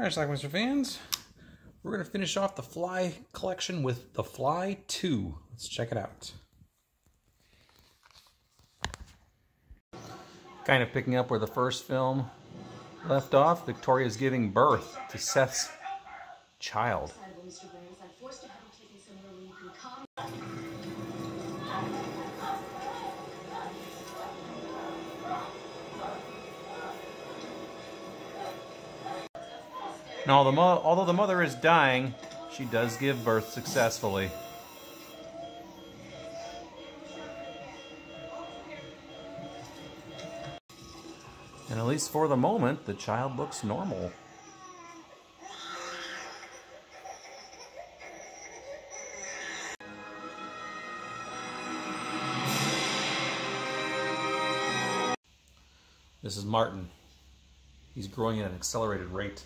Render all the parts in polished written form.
Alright, Schlockmeister fans, we're going to finish off the Fly collection with the Fly 2. Let's check it out. Kind of picking up where the first film left off, Victoria's giving birth to Seth's child. Now, although the mother is dying, she does give birth successfully. And at least for the moment, the child looks normal. This is Martin. He's growing at an accelerated rate.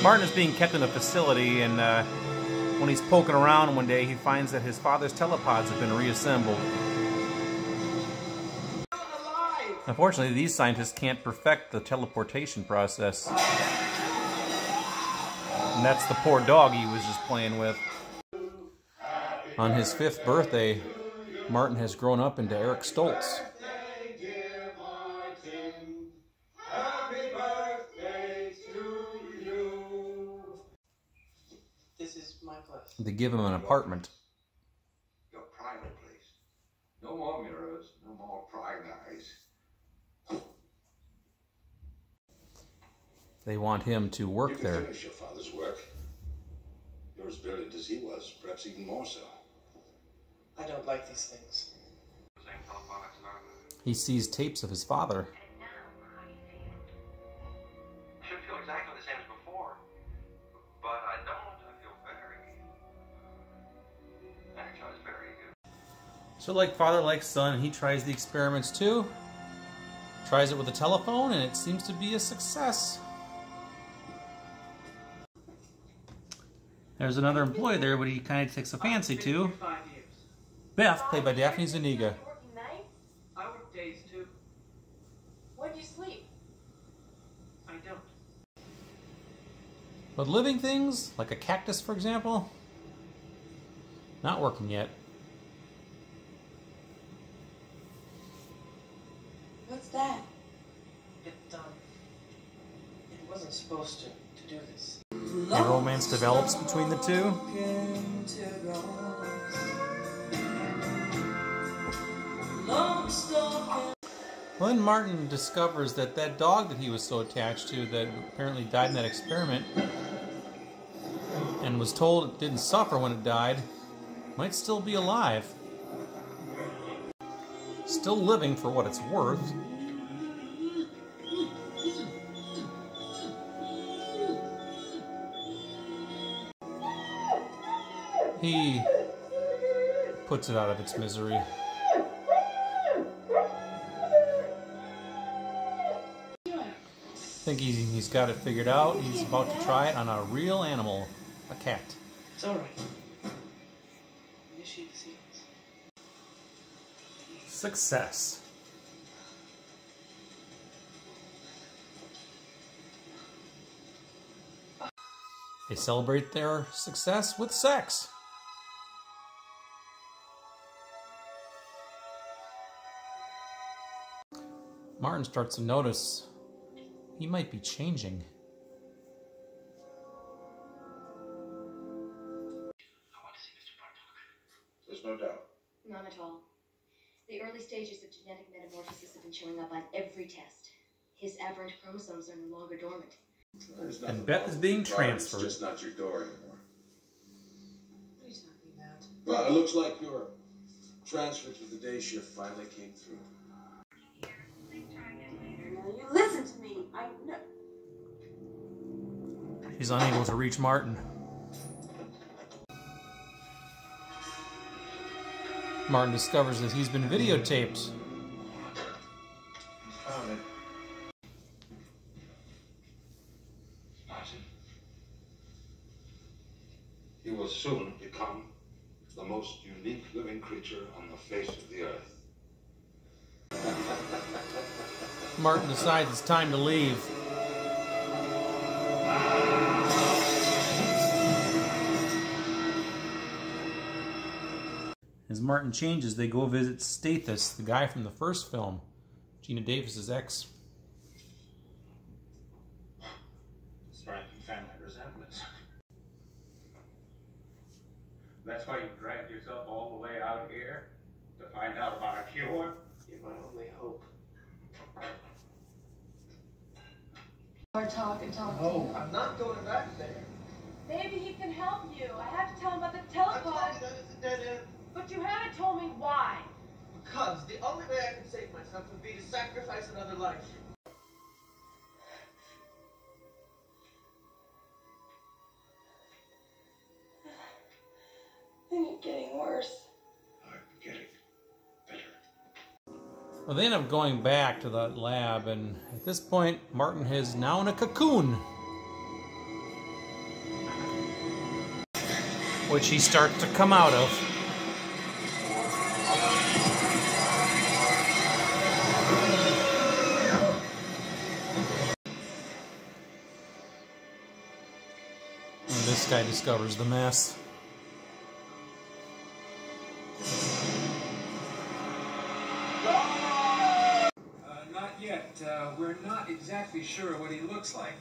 Martin is being kept in a facility, and when he's poking around one day, he finds that his father's telepods have been reassembled. Unfortunately, these scientists can't perfect the teleportation process. And that's the poor dog he was just playing with. On his 5th birthday, Martin has grown up into Eric Stoltz. This is my place. They give him an apartment. Your private place. No more mirrors, no more prying eyes. They want him to work there. You can finish your father's work. You're as brilliant as he was, perhaps even more so. I don't like these things. He sees tapes of his father. Should feel exactly the same as before, but I don't. I feel very energized, very good. So like father, like son, he tries the experiments too. Tries it with a telephone, and it seems to be a success. There's another employee there, but he kind of takes a fancy to. Beth, played by Daphne Zuniga. Working nights? I work days too. When do you sleep? I don't. But living things, like a cactus for example, not working yet. What's that? It wasn't supposed to do this. And romance develops between the two. When Martin discovers that that dog that he was so attached to, that apparently died in that experiment, and was told it didn't suffer when it died, might still be alive. Still living for what it's worth. He puts it out of its misery. I think he's got it figured out. He's about to try it on a real animal, a cat. It's alright. Initiate the sequence. Success. They celebrate their success with sex. Martin starts to notice he might be changing. I want to see Mr. Bartok. There's no doubt. None at all. The early stages of genetic metamorphosis have been showing up on every test. His aberrant chromosomes are no longer dormant. And Beth is being transferred. It's just not your door anymore. What are you talking about? Well, it looks like your transfer to the day shift finally came through. You listen to me. I know. He's unable to reach Martin. Martin discovers that he's been videotaped. Found it. only living creature on the face of the earth. Martin decides it's time to leave. As Martin changes, they go visit Stathis, the guy from the first film, Gina Davis's ex. Striking family resemblance. That's why you dragged yourself all the way out here? To find out about a cure? You're my only hope. Or talk and talk to Oh, you. I'm not going back there. Maybe he can help you. I have to tell him about the I telepod. told you that it's a dead end. But you haven't told me why. Because the only way I can save myself would be to sacrifice another life. And you're getting worse. I'm getting better. Well, they end up going back to the lab, and at this point, Martin is now in a cocoon, which he starts to come out of. And this guy discovers the mess. Not yet. We're not exactly sure what he looks like.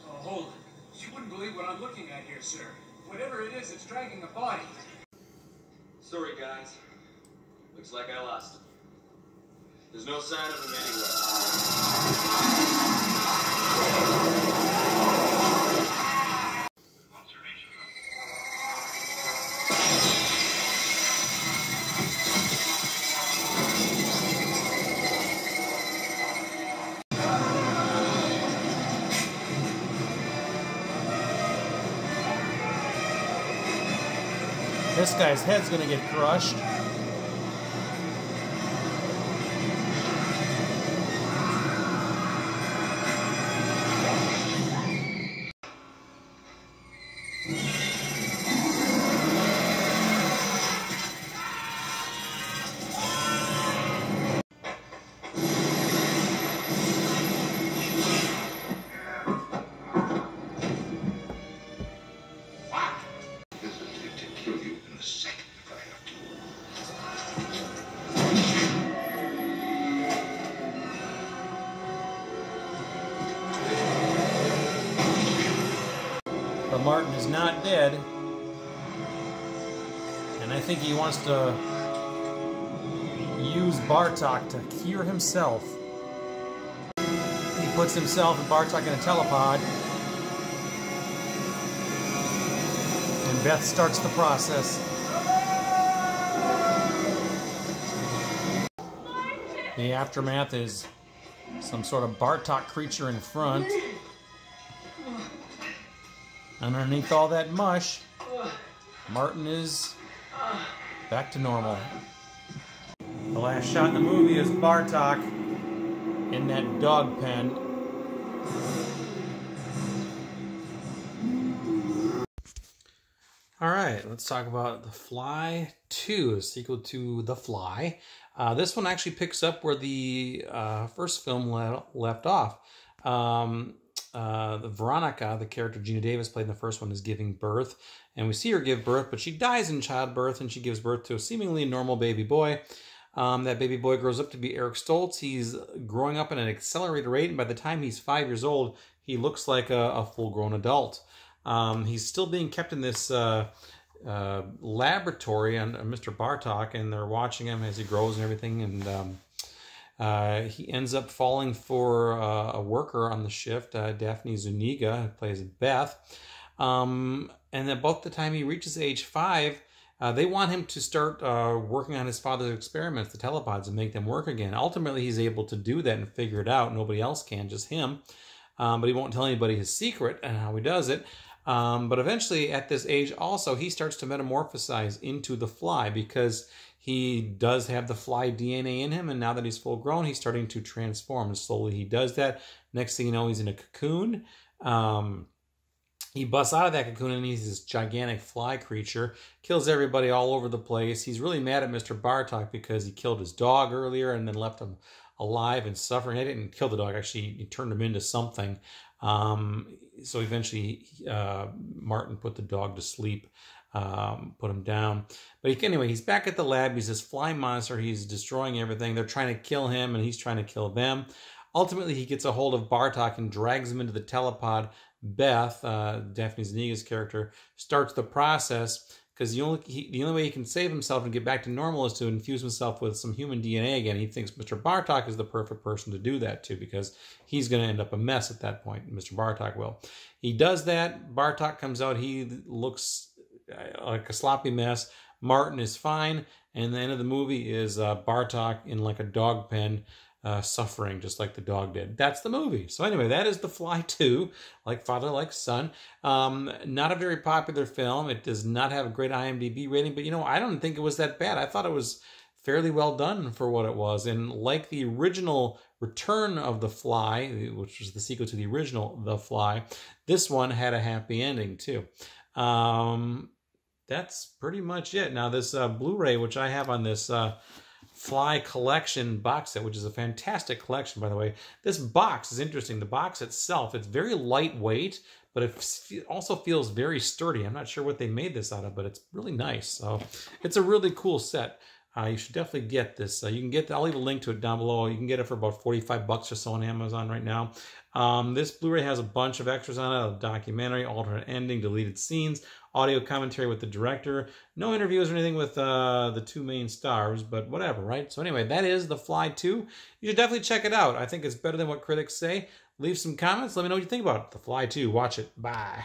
Oh, hold it. You wouldn't believe what I'm looking at here, sir. Whatever it is, it's dragging a body. Sorry, guys. Looks like I lost him. There's no sign of him anywhere. This guy's head's gonna get crushed. Hesitate to kill you in a second if I have to. But Martin is not dead. And I think he wants to use Bartok to cure himself. He puts himself and Bartok in a telepod. And Beth starts the process. The aftermath is some sort of Bartok creature in front. Underneath all that mush, Martin is back to normal. The last shot in the movie is Bartok in that dog pen. All right, let's talk about The Fly 2, a sequel to The Fly. This one actually picks up where the first film left off. Veronica, the character Gina Davis played in the first one, is giving birth. And we see her give birth, but she dies in childbirth, and she gives birth to a seemingly normal baby boy. That baby boy grows up to be Eric Stoltz. He's growing up at an accelerated rate, and by the time he's 5 years old, he looks like a full-grown adult. He's still being kept in this laboratory on Mr. Bartok, and they're watching him as he grows and everything. And he ends up falling for a worker on the shift, Daphne Zuniga, who plays Beth. And about the time he reaches age 5, they want him to start working on his father's experiments, the telepods, and make them work again. Ultimately, he's able to do that and figure it out. Nobody else can, just him. But he won't tell anybody his secret and how he does it. But eventually, at this age also, he starts to metamorphosize into the Fly because he does have the Fly DNA in him. And now that he's full grown, he's starting to transform. And slowly he does that. Next thing you know, he's in a cocoon. He busts out of that cocoon and he's this gigantic fly creature, kills everybody all over the place. He's really mad at Mr. Bartok because he killed his dog earlier and then left him alive and suffering. He didn't kill the dog, actually, he turned him into something. So eventually Martin put the dog to sleep, put him down. But anyway, he's back at the lab. He's this fly monster. He's destroying everything. They're trying to kill him and he's trying to kill them. Ultimately, he gets a hold of Bartok and drags him into the telepod. Beth, Daphne Zuniga's character, starts the process because the only way he can save himself and get back to normal is to infuse himself with some human DNA again. He thinks Mr. Bartok is the perfect person to do that to because he's going to end up a mess at that point. Mr. Bartok will. He does that. Bartok comes out. He looks like a sloppy mess. Martin is fine. And the end of the movie is Bartok in like a dog pen, suffering just like the dog did. That's the movie. So anyway, that is The Fly 2, Like Father, Like Son. Not a very popular film. It does not have a great IMDb rating, but I don't think it was that bad. I thought it was fairly well done for what it was. And like the original Return of the Fly, which was the sequel to the original The Fly, this one had a happy ending too. That's pretty much it. Now this Blu-ray, which I have on this Fly collection box set, which is a fantastic collection, by the way. This box is interesting. The box itself, it's very lightweight, but it also feels very sturdy. I'm not sure what they made this out of, but it's really nice. So it's a really cool set. You should definitely get this. You can get, I'll leave a link to it down below. You can get it for about 45 bucks or so on Amazon right now. This Blu-ray has a bunch of extras on it, a documentary, alternate ending, deleted scenes, audio commentary with the director. No interviews or anything with the two main stars, but whatever, right? So anyway, that is The Fly 2. You should definitely check it out. I think it's better than what critics say. Leave some comments. Let me know what you think about it. The Fly 2. Watch it. Bye.